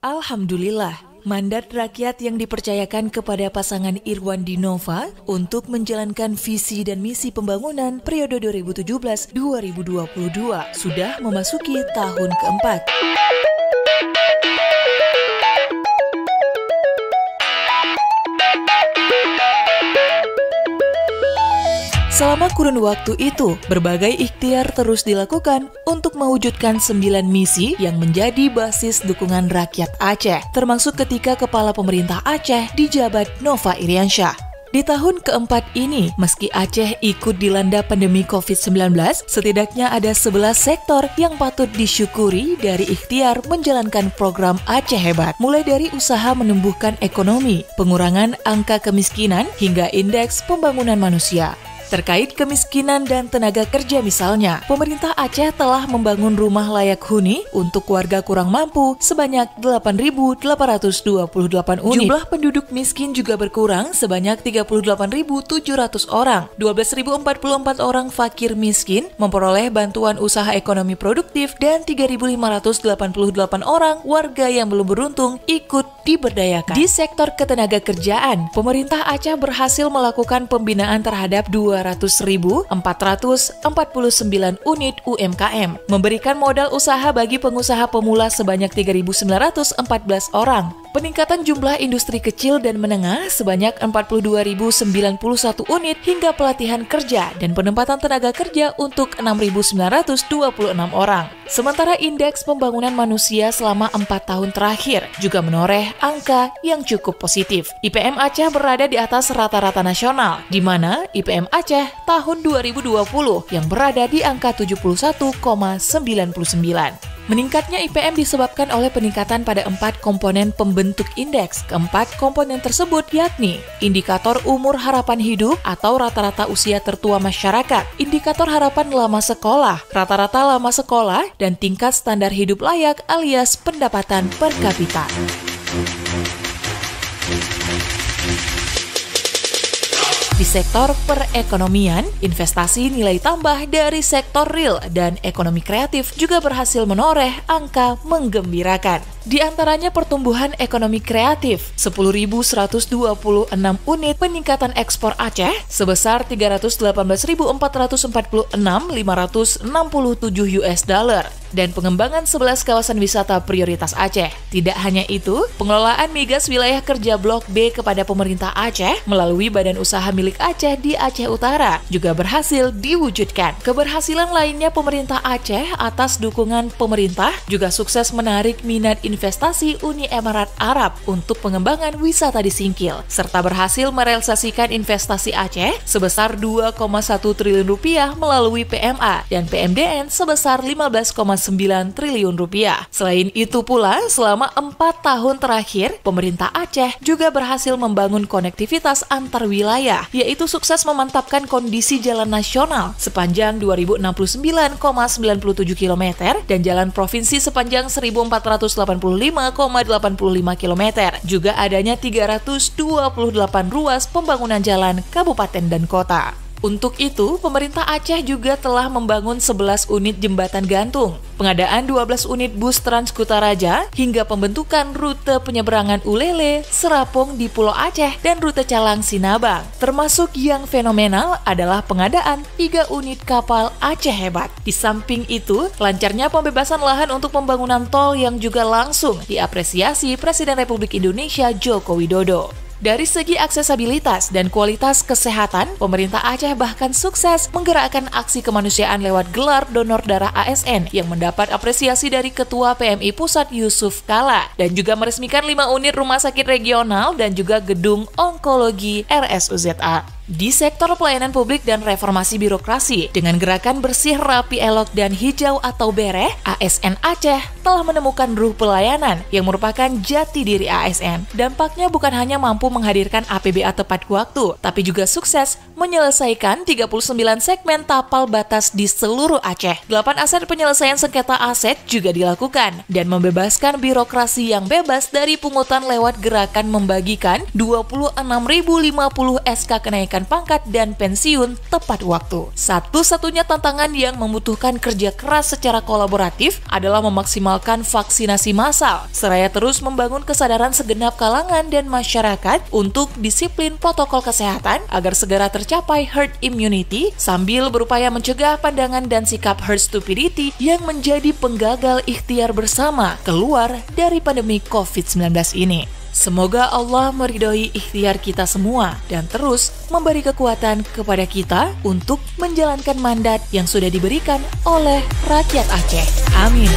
Alhamdulillah, mandat rakyat yang dipercayakan kepada pasangan Irwan Dinova untuk menjalankan visi dan misi pembangunan periode 2017-2022 sudah memasuki tahun keempat. Selama kurun waktu itu, berbagai ikhtiar terus dilakukan untuk mewujudkan 9 misi yang menjadi basis dukungan rakyat Aceh, termasuk ketika Kepala Pemerintah Aceh dijabat Nova Iriansyah. Di tahun keempat ini, meski Aceh ikut dilanda pandemi COVID-19, setidaknya ada 11 sektor yang patut disyukuri dari ikhtiar menjalankan program Aceh Hebat, mulai dari usaha menumbuhkan ekonomi, pengurangan angka kemiskinan, hingga indeks pembangunan manusia. Terkait kemiskinan dan tenaga kerja misalnya, pemerintah Aceh telah membangun rumah layak huni untuk warga kurang mampu sebanyak 8.828 unit. Jumlah penduduk miskin juga berkurang sebanyak 38.700 orang. 12.044 orang fakir miskin memperoleh bantuan usaha ekonomi produktif dan 3.588 orang warga yang belum beruntung ikut diberdayakan. Di sektor ketenaga-kerjaan, pemerintah Aceh berhasil melakukan pembinaan terhadap 200.449 unit UMKM, memberikan modal usaha bagi pengusaha pemula sebanyak 3.914 orang, peningkatan jumlah industri kecil dan menengah sebanyak 42.091 unit, hingga pelatihan kerja dan penempatan tenaga kerja untuk 6.926 orang. Sementara indeks pembangunan manusia selama 4 tahun terakhir juga menoreh angka yang cukup positif. IPM Aceh berada di atas rata-rata nasional, di mana IPM Aceh tahun 2020 yang berada di angka 71,99. Meningkatnya IPM disebabkan oleh peningkatan pada 4 komponen pembentuk indeks. Keempat komponen tersebut yakni indikator umur harapan hidup atau rata-rata usia tertua masyarakat, indikator harapan lama sekolah, rata-rata lama sekolah, dan tingkat standar hidup layak alias pendapatan per kapita. Di sektor perekonomian, investasi nilai tambah dari sektor real dan ekonomi kreatif juga berhasil menoreh angka menggembirakan. Di antaranya pertumbuhan ekonomi kreatif, 10.126 unit, peningkatan ekspor Aceh sebesar 318.446.567 US dollar, dan pengembangan 11 kawasan wisata prioritas Aceh. Tidak hanya itu, pengelolaan migas wilayah kerja Blok B kepada pemerintah Aceh melalui badan usaha milik Aceh di Aceh Utara juga berhasil diwujudkan. Keberhasilan lainnya pemerintah Aceh atas dukungan pemerintah juga sukses menarik minat investasi Uni Emirat Arab untuk pengembangan wisata di Singkil, serta berhasil merealisasikan investasi Aceh sebesar 2,1 triliun rupiah melalui PMA dan PMDN sebesar 15,9 triliun rupiah. Selain itu pula, selama 4 tahun terakhir, pemerintah Aceh juga berhasil membangun konektivitas antar wilayah, yaitu sukses memantapkan kondisi jalan nasional sepanjang 2069,97 km dan jalan provinsi sepanjang 1.485,85 km. Juga adanya 328 ruas pembangunan jalan kabupaten dan kota. Untuk itu, pemerintah Aceh juga telah membangun 11 unit jembatan gantung, pengadaan 12 unit bus Transkutaraja, hingga pembentukan rute penyeberangan Ulele, Serapong di Pulau Aceh, dan rute Calang Sinabang. Termasuk yang fenomenal adalah pengadaan 3 unit kapal Aceh Hebat. Di samping itu, lancarnya pembebasan lahan untuk pembangunan tol yang juga langsung diapresiasi Presiden Republik Indonesia Joko Widodo. Dari segi aksesabilitas dan kualitas kesehatan, pemerintah Aceh bahkan sukses menggerakkan aksi kemanusiaan lewat gelar donor darah ASN yang mendapat apresiasi dari Ketua PMI Pusat Yusuf Kala, dan juga meresmikan 5 unit rumah sakit regional dan juga gedung onkologi RSUZA. Di sektor pelayanan publik dan reformasi birokrasi, dengan gerakan bersih, rapi, elok, dan hijau atau BEREH, ASN Aceh telah menemukan ruh pelayanan yang merupakan jati diri ASN. Dampaknya bukan hanya mampu menghadirkan APBA tepat waktu, tapi juga sukses menyelesaikan 39 segmen tapal batas di seluruh Aceh. 8 aset penyelesaian sengketa aset juga dilakukan, dan membebaskan birokrasi yang bebas dari pungutan lewat gerakan membagikan 26.050 SK kenaikan kenaikan pangkat dan pensiun tepat waktu. Satu-satunya tantangan yang membutuhkan kerja keras secara kolaboratif adalah memaksimalkan vaksinasi massal, seraya terus membangun kesadaran segenap kalangan dan masyarakat untuk disiplin protokol kesehatan agar segera tercapai herd immunity sambil berupaya mencegah pandangan dan sikap herd stupidity yang menjadi penggagal ikhtiar bersama keluar dari pandemi COVID-19 ini. Semoga Allah meridhoi ikhtiar kita semua dan terus memberi kekuatan kepada kita untuk menjalankan mandat yang sudah diberikan oleh rakyat Aceh. Amin.